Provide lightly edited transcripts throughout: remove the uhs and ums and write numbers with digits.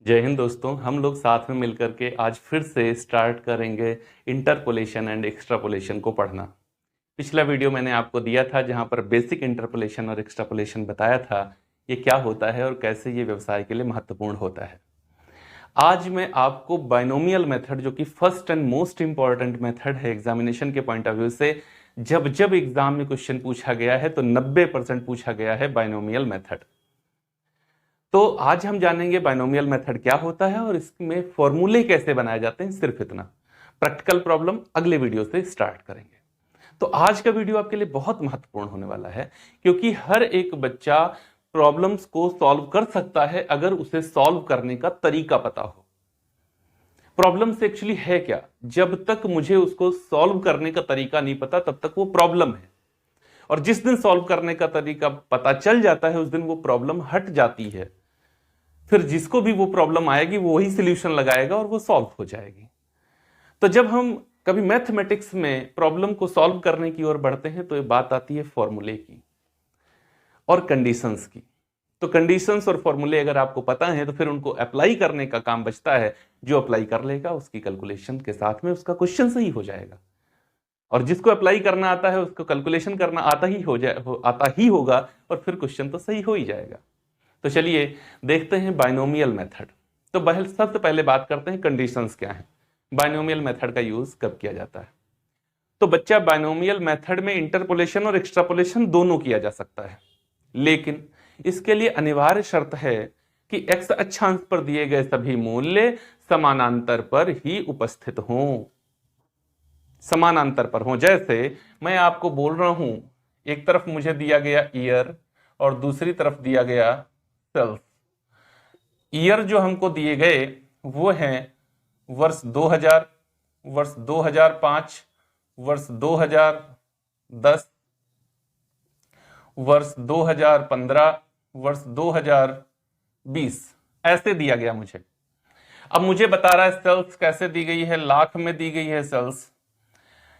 जय हिंद दोस्तों। हम लोग साथ में मिलकर के आज फिर से स्टार्ट करेंगे इंटरपोलेशन एंड एक्सट्रापोलेशन को पढ़ना। पिछला वीडियो मैंने आपको दिया था जहां पर बेसिक इंटरपोलेशन और एक्सट्रापोलेशन बताया था ये क्या होता है और कैसे ये व्यवसाय के लिए महत्वपूर्ण होता है। आज मैं आपको बाइनोमियल मेथड, जो कि first and most important method है एग्जामिनेशन के पॉइंट ऑफ व्यू से, जब जब एग्जाम में क्वेश्चन पूछा गया है तो 90% पूछा गया है बाइनोमियल मेथड। तो आज हम जानेंगे बाइनोमियल मेथड क्या होता है और इसमें फॉर्मूले कैसे बनाए जाते हैं। सिर्फ इतना, प्रैक्टिकल प्रॉब्लम अगले वीडियो से स्टार्ट करेंगे। तो आज का वीडियो आपके लिए बहुत महत्वपूर्ण होने वाला है, क्योंकि हर एक बच्चा प्रॉब्लम्स को सॉल्व कर सकता है अगर उसे सॉल्व करने का तरीका पता हो। प्रॉब्लम्स एक्चुअली है क्या, जब तक मुझे उसको सॉल्व करने का तरीका नहीं पता तब तक वो प्रॉब्लम है, और जिस दिन सॉल्व करने का तरीका पता चल जाता है उस दिन वो प्रॉब्लम हट जाती है। फिर जिसको भी वो प्रॉब्लम आएगी वो वही सॉल्यूशन लगाएगा और वो सॉल्व हो जाएगी। तो जब हम कभी मैथमेटिक्स में प्रॉब्लम को सॉल्व करने की ओर बढ़ते हैं तो ये बात आती है फॉर्मूले की और कंडीशंस की। तो कंडीशंस और फॉर्मूले अगर आपको पता है तो फिर उनको अप्लाई करने का काम बचता है। जो अप्लाई कर लेगा उसकी कैलकुलेशन के साथ में उसका क्वेश्चन सही हो जाएगा, और जिसको अप्लाई करना आता है उसको कैलकुलेशन करना आता ही होगा, और फिर क्वेश्चन तो सही हो ही जाएगा। तो चलिए देखते हैं बाइनोमियल मेथड। तो सबसे पहले बात करते हैं कंडीशंस क्या है, बाइनोमियल मेथड का यूज कब किया जाता है। तो बच्चा, बाइनोमियल मेथड में इंटरपोलेशन और एक्सट्रापोलेशन दोनों किया जा सकता है, लेकिन इसके लिए अनिवार्य शर्त है कि x अक्षांश पर दिए गए सभी मूल्य समानांतर पर ही उपस्थित हों। समानांतर पर हों, जैसे मैं आपको बोल रहा हूं, एक तरफ मुझे दिया गया ईयर और दूसरी तरफ दिया गया सेल्स। ईयर जो हमको दिए गए वो हैं वर्ष 2000, वर्ष 2005, वर्ष 2010, वर्ष 2015, वर्ष 2020, ऐसे दिया गया मुझे। अब मुझे बता रहा है सेल्स कैसे दी गई है, लाख में दी गई है सेल्स।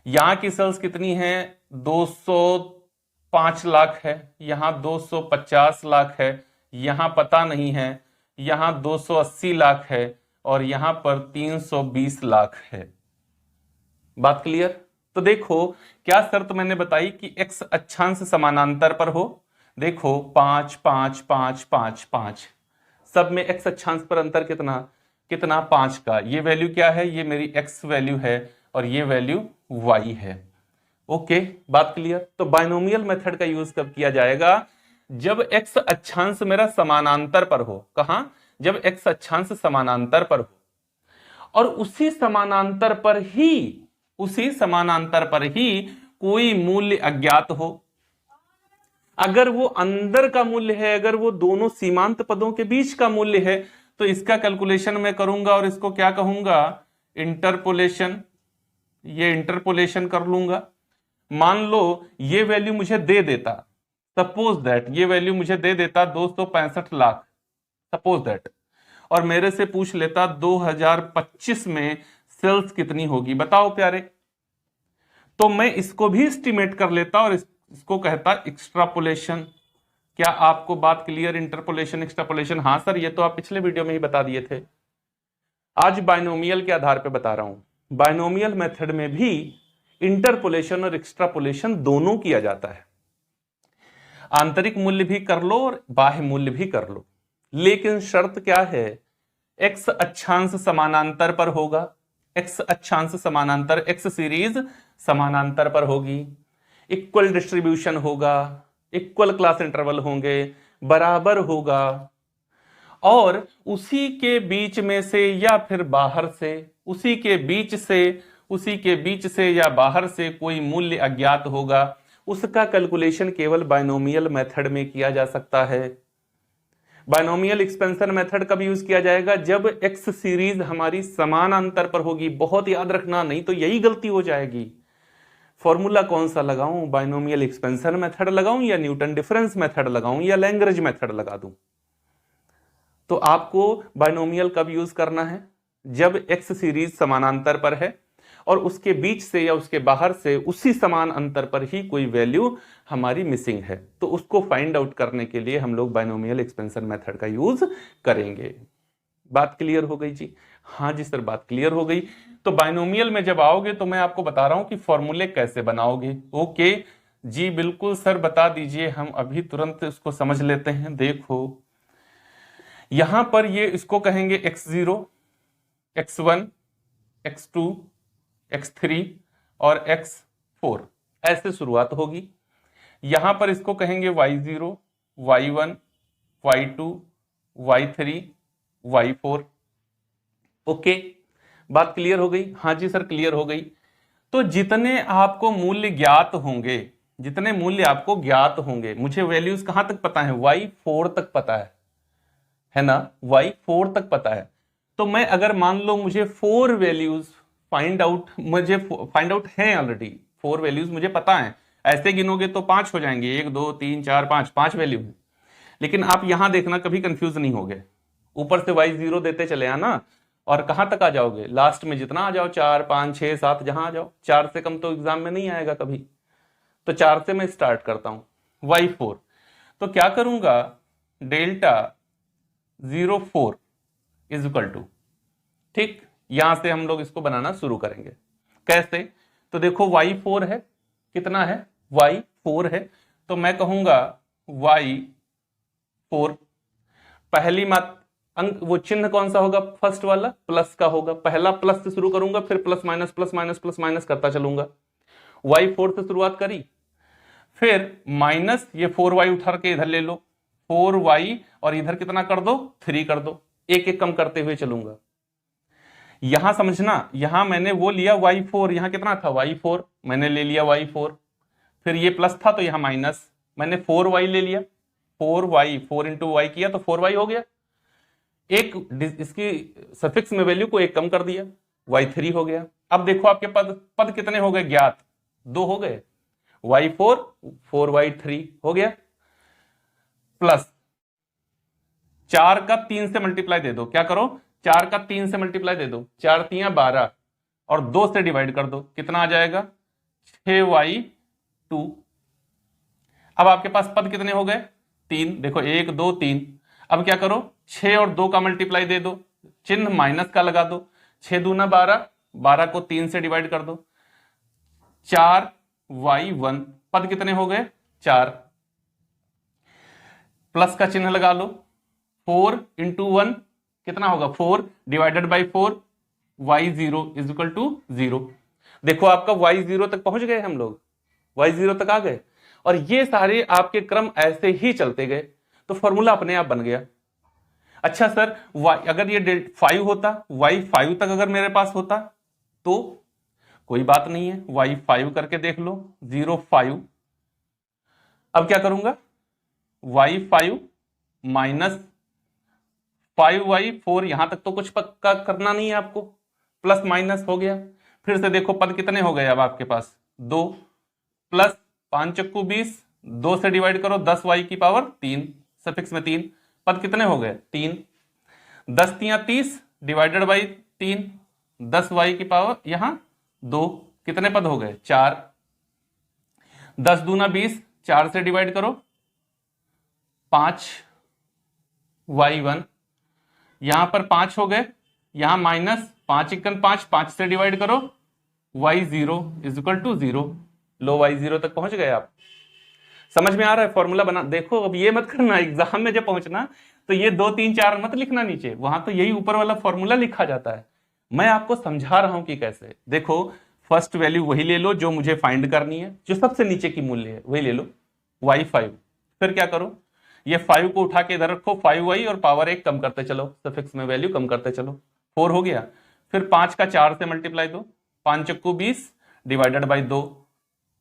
यहां की सेल्स कितनी है, 205 लाख है, यहां 250 लाख है, यहां पता नहीं है, यहां 280 लाख है, और यहां पर 320 लाख है। बात क्लियर। तो देखो क्या शर्त मैंने बताई कि x अक्षांश समानांतर पर हो। देखो 5 5 5 5 5, सब में x अक्षांश पर अंतर कितना कितना 5 का। ये वैल्यू क्या है, ये मेरी x वैल्यू है और ये वैल्यू y है। ओके, बात क्लियर। तो बाइनोमियल मेथड का यूज कब किया जाएगा, जब x अक्षांश मेरा समानांतर पर हो। कहां, जब x अक्षांश समानांतर पर हो और उसी समानांतर पर ही कोई मूल्य अज्ञात हो। अगर वो अंदर का मूल्य है, अगर वो दोनों सीमांत पदों के बीच का मूल्य है, तो इसका कैलकुलेशन मैं करूंगा और इसको क्या कहूंगा, इंटरपोलेशन। ये इंटरपोलेशन कर लूंगा। मान लो ये वैल्यू मुझे दे देता, सपोज दैट ये वैल्यू मुझे दे देता 265 लाख, सपोज दैट, और मेरे से पूछ लेता 2025 में सेल्स कितनी होगी, बताओ प्यारे। तो मैं इसको भी एस्टिमेट कर लेता और इसको कहता एक्सट्रापोलेशन। क्या आपको बात क्लियर, इंटरपोलेशन एक्सट्रापोलेशन? हाँ सर, ये तो आप पिछले वीडियो में ही बता दिए थे। आज बाइनोमियल के आधार पे बता रहा हूं। बाइनोमियल मेथड में भी इंटरपोलेशन और एक्सट्रापोलेशन दोनों किया जाता है। आंतरिक मूल्य भी कर लो और बाह्य मूल्य भी कर लो, लेकिन शर्त क्या है, x अक्षांश समानांतर पर होगा। x अक्षांश समानांतर, x सीरीज समानांतर पर होगी, इक्वल डिस्ट्रीब्यूशन होगा, इक्वल क्लास इंटरवल होंगे, बराबर होगा, और उसी के बीच में से या फिर बाहर से, उसी के बीच से या बाहर से कोई मूल्य अज्ञात होगा। उसका कैलकुलेशन केवल बाइनोमियल मेथड में किया जा सकता है। बाइनोमियल एक्सपेंशन मेथड कब यूज किया जाएगा, जब एक्स सीरीज हमारी समानांतर पर होगी। बहुत याद रखना, नहीं तो यही गलती हो जाएगी। फॉर्मूला कौन सा लगाऊं, बाइनोमियल एक्सपेंशन मेथड लगाऊं या न्यूटन डिफरेंस मेथड लगाऊं या लैग्रेंज मेथड लगा दूं? तो आपको बाइनोमियल कब यूज करना है, जब एक्स सीरीज समानांतर पर है और उसके बीच से या उसके बाहर से उसी समान अंतर पर ही कोई वैल्यू हमारी मिसिंग है। तो उसको फाइंड आउट करने के लिए हम लोग बाइनोमियल एक्सपेंशन मेथड का यूज करेंगे। बात क्लियर हो गई जी? हाँ जी सर, बात क्लियर हो गई। तो बाइनोमियल में जब आओगे तो मैं आपको बता रहा हूं कि फॉर्मूले कैसे बनाओगे। ओके जी, बिल्कुल सर, बता दीजिए, हम अभी तुरंत इसको समझ लेते हैं। देखो यहां पर ये इसको कहेंगे x0, x1, x2, x3 और x4, ऐसे शुरुआत होगी। यहां पर इसको कहेंगे y0, y1, y2, y3, y4। Okay, बात क्लियर हो गई? हाँ जी सर, क्लियर हो गई। तो जितने आपको मूल्य ज्ञात होंगे, जितने मूल्य आपको ज्ञात होंगे, मुझे वैल्यूज कहां तक पता है? y4 तक पता है ना? y4 तक पता है। तो मैं अगर मान लो मुझे 4 वैल्यूज मुझे फाइंड आउट है ऑलरेडी, 4 वैल्यूज मुझे पता है। ऐसे गिनोगे तो 5 हो जाएंगे, 1 2 3 4 5 वैल्यू है। लेकिन आप यहां देखना, कभी कंफ्यूज नहीं होगे। ऊपर से y0 देते चले आना और कहां तक आ जाओगे? लास्ट में जितना आ जाओ, 4 5 6 7, जहां आ जाओ। 4 से कम तो एग्जाम में नहीं आएगा कभी। तो 4 से मैं स्टार्ट करता हूं, y4। तो क्या करूंगा? डेल्टा 04 इज इक्वल टू, ठीक, यहां से हम लोग इसको बनाना शुरू करेंगे। कैसे? तो देखो y4 है, कितना है? y4 है। तो मैं कहूंगा y4, पहली मात अंक, वो चिन्ह कौन सा होगा? फर्स्ट वाला, प्लस का होगा। पहला प्लस से शुरू करूंगा, फिर plus minus plus minus plus minus करता चलूंगा। y4 से शुरुआत करी, फिर माइनस, ये 4y उठा के इधर ले लो, 4y, और इधर कितना कर दो? 3 कर दो। एक एक कम करते हुए चलूंगा। यहां समझना, यहां मैंने वो लिया y4, यहां कितना था? y4 मैंने ले लिया y4, फिर ये प्लस था तो यहां माइनस, मैंने 4y ले लिया। 4y, 4 इंटू वाई किया तो 4y हो गया। एक इसकी सफिक्स में वैल्यू को एक कम कर दिया, y3 हो गया। अब देखो आपके पद पद कितने हो गए ज्ञात? 2 हो गए, y4, 4y3 हो गया, प्लस 4 का 3 से मल्टीप्लाई दे दो। क्या करो? 4 का 3 से मल्टीप्लाई दे दो, 4 3 12, और 2 से डिवाइड कर दो, कितना आ जाएगा? 6y2। अब आपके पास पद कितने हो गए? 3। देखो 1 2 3। अब क्या करो? 6 और 2 का मल्टीप्लाई दे दो, चिन्ह माइनस का लगा दो। 6 दूना 12, 12 को 3 से डिवाइड कर दो, 4y1। पद कितने हो गए? 4। प्लस का चिन्ह लगा लो, 4 इंटू 1 कितना होगा? 4 divided by 4, y0 is equal to 0। देखो आपका y0 तक पहुंच गए हम लोग, y0 तक आ गए, और ये सारे आपके क्रम ऐसे ही चलते गए, तो फॉर्मूला अपने आप बन गया। अच्छा सर, अगर ये 5 होता, y5 तक अगर मेरे पास होता तो कोई बात नहीं है, y5 करके देख लो, 0 5। अब क्या करूंगा? y5 माइनस 5y4, यहां तक तो कुछ पक्का करना नहीं है आपको, प्लस माइनस हो गया। फिर से देखो पद कितने हो गए अब आपके पास? 2, प्लस 5 चक्कू 20, 2 से डिवाइड करो, 10y की पावर 3, सफिक्स में 3। पद कितने हो गए? 3। 10 3 30 डिवाइडेड बाई 3, 10y की पावर यहां 2, कितने पद हो गए? 4। 10 दूना 20, 4 से डिवाइड करो, 5y1, यहां पर 5 हो गए, यहां माइनस 5 1 5, 5 से डिवाइड करो, y0 is equal to 0। Low y0 तक पहुंच गए आप। समझ में आ रहा है फॉर्मूला बना? देखो अब ये मत करना एग्जाम में जब पहुंचना तो ये 2 3 4 मत लिखना नीचे, वहां तो यही ऊपर वाला फॉर्मूला लिखा जाता है। मैं आपको समझा रहा हूं कि कैसे। देखो फर्स्ट वैल्यू वही ले लो जो मुझे फाइंड करनी है, जो सबसे नीचे की मूल्य है वही ले लो, y5। फिर क्या करो? ये 5 को उठा के इधर रखो, 5y, और पावर 1 कम करते चलो, सफिक्स में वैल्यू कम करते चलो, 4 हो गया। फिर 5 का 4 से मल्टीप्लाई दो, 5 चक्कू 20 डिवाइडेड बाई 2,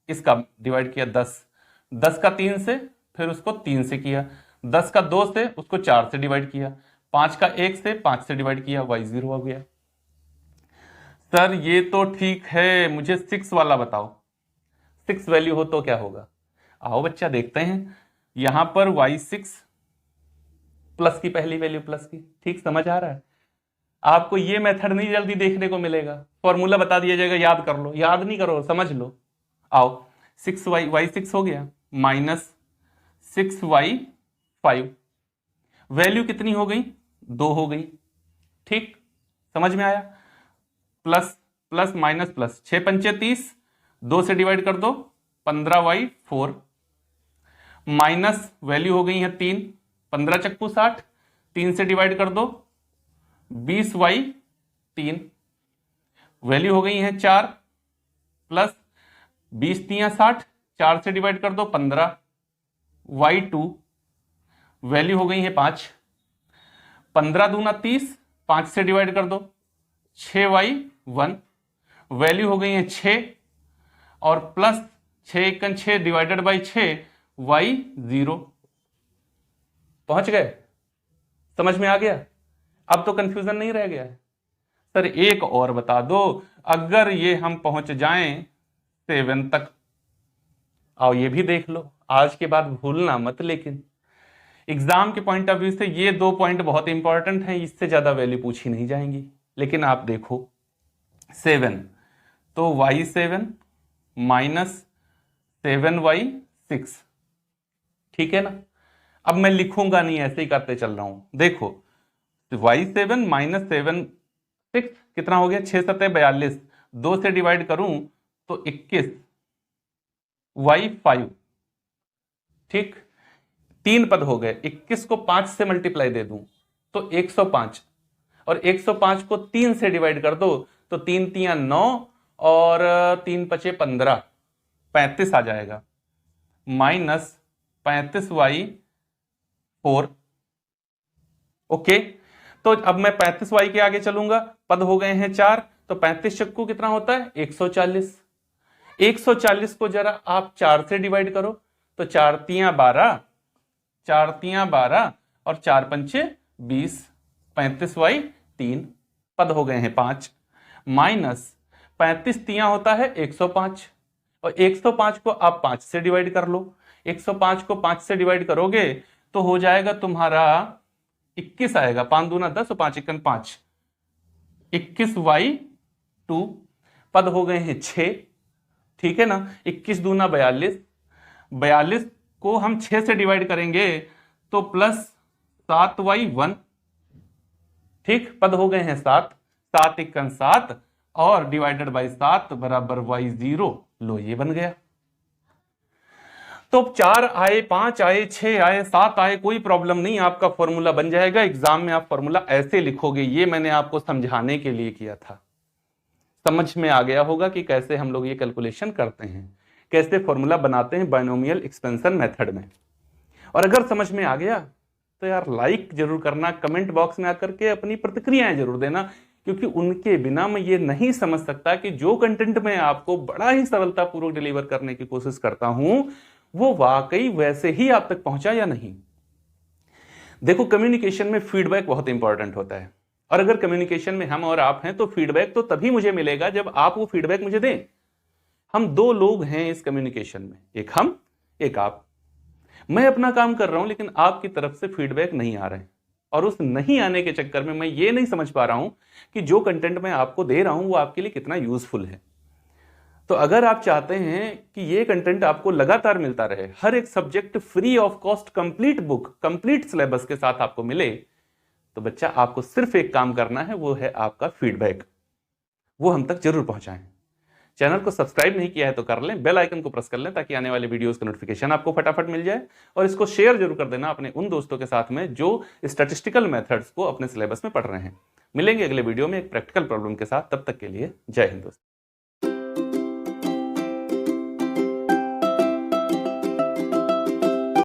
इसका डिवाइड किया 10, 10 का 3 से, फिर उसको 3 से किया, 10 का 2 से, उसको 4 से डिवाइड किया, 5 का 1 से, 5 से डिवाइड किया, y0 हो गया। सर ये तो ठीक है, मुझे 6 वाला बताओ, 6 वैल्यू हो तो क्या होगा? आओ बच्चा देखते हैं। यहां पर y6 प्लस की पहली वैल्यू प्लस की, ठीक समझ आ रहा है? आपको ये मेथड नहीं जल्दी देखने को मिलेगा, फॉर्मूला बता दिया जाएगा, याद कर लो, याद नहीं करो समझ लो। आओ 6y6 हो गया, माइनस 6y5, वैल्यू कितनी हो गई? 2 हो गई। ठीक, समझ में आया। प्लस प्लस माइनस प्लस, 6 पंचे 30, 2 से डिवाइड कर दो 15y4, माइनस वैल्यू हो गई है 3, 15 चक्कू 60, 3 से डिवाइड कर दो 20y3, वैल्यू हो गई है 4, प्लस 20 तियां 60, 4 से डिवाइड कर दो 15y2, वैल्यू हो गई है 5, 15 दूना 30, 5 से डिवाइड कर दो 6y1, वैल्यू हो गई है 6, और प्लस 6 एकन 6 डिवाइडेड बाई 6 y0। पहुंच गए, समझ में आ गया, अब तो कंफ्यूजन नहीं रह गया है। सर एक और बता दो, अगर ये हम पहुंच जाएं 7 तक, आओ ये भी देख लो, आज के बाद भूलना मत। लेकिन एग्जाम के पॉइंट ऑफ व्यू से ये 2 पॉइंट बहुत इंपॉर्टेंट हैं, इससे ज्यादा वैल्यू पूछी नहीं जाएंगी। लेकिन आप देखो 7, तो y7 माइनस 7y6, ठीक है ना। अब मैं लिखूंगा नहीं, ऐसे ही करते चल रहा हूं। देखो y7 माइनस 7 6 कितना हो गया, 6 7 42, 2 से डिवाइड करूं तो 21, y5, ठीक, 3 पद हो गए। 21 को 5 से मल्टीप्लाई दे दूं तो 105, और 105 को 3 से डिवाइड कर दो तो 3 तियां 9 और 3 पचे 15, 35 आ जाएगा, माइनस 35y4। ओके, तो अब मैं 35y के आगे चलूंगा, पद हो गए हैं 4, तो 35 चक्कू कितना होता है 140। 140 को जरा आप 4 से डिवाइड करो तो 4 तियां 12, 4 तियां 12 और 4 पंचे 20, 35y3, पद हो गए हैं 5, माइनस 35 तियां होता है 105, और 105 को आप 5 से डिवाइड कर लो। 105 को 5 से डिवाइड करोगे तो हो जाएगा तुम्हारा 21 आएगा, 5 दूना 10 और 5 एकन 5, 21y2, पद हो गए हैं 6, ठीक है ना। 21 दूना 42, 42 को हम 6 से डिवाइड करेंगे तो प्लस 7y1, ठीक, पद हो गए हैं 7, 7 एकन 7 और डिवाइडेड बाई 7 बराबर y0। लो ये बन गया। तो 4 आए, 5 आए, 6 आए, 7 आए, कोई प्रॉब्लम नहीं, आपका फॉर्मूला बन जाएगा। एग्जाम में आप फॉर्मूला ऐसे लिखोगे, ये मैंने आपको समझाने के लिए किया था। समझ में आ गया होगा कि कैसे हम लोग ये कैलकुलेशन करते हैं, कैसे फॉर्मूला बनाते हैं बायनोमियल एक्सपेंशन मेथड में। और अगर समझ में आ गया तो यार लाइक जरूर करना, कमेंट बॉक्स में आकर के अपनी प्रतिक्रियाएं जरूर देना, क्योंकि उनके बिना मैं ये नहीं समझ सकता कि जो कंटेंट मैं आपको बड़ा ही सरलतापूर्वक डिलीवर करने की कोशिश करता हूं वो वाकई वैसे ही आप तक पहुंचा या नहीं। देखो कम्युनिकेशन में फीडबैक बहुत इंपॉर्टेंट होता है, और अगर कम्युनिकेशन में हम और आप हैं तो फीडबैक तो तभी मुझे मिलेगा जब आप वो फीडबैक मुझे दें। हम 2 लोग हैं इस कम्युनिकेशन में, एक हम एक आप। मैं अपना काम कर रहा हूं लेकिन आपकी तरफ से फीडबैक नहीं आ रहे हैं, और उस नहीं आने के चक्कर में मैं ये नहीं समझ पा रहा हूं कि जो कंटेंट मैं आपको दे रहा हूं वो आपके लिए कितना यूजफुल है। तो अगर आप चाहते हैं कि ये कंटेंट आपको लगातार मिलता रहे, हर एक subject free of cost complete book complete syllabus के साथ आपको मिले, तो बच्चा आपको सिर्फ एक काम करना है, वो है आपका फीडबैक। वो हम तक जरूर पहुंचाएं। चैनल को सब्सक्राइब नहीं किया है तो कर लें, बेल आइकन को प्रेस कर लें ताकि आने वाले वीडियोस का नोटिफिकेशन आपको फटाफट मिल जाए। और इसको शेयर जरूर कर देना अपने उन दोस्तों के साथ में जो स्टैटिस्टिकल मेथड्स को अपने सिलेबस में पढ़ रहे हैं। मिलेंगे अगले वीडियो में एक प्रैक्टिकल प्रॉब्लम के साथ, तब तक के लिए जय हिंद दोस्तों।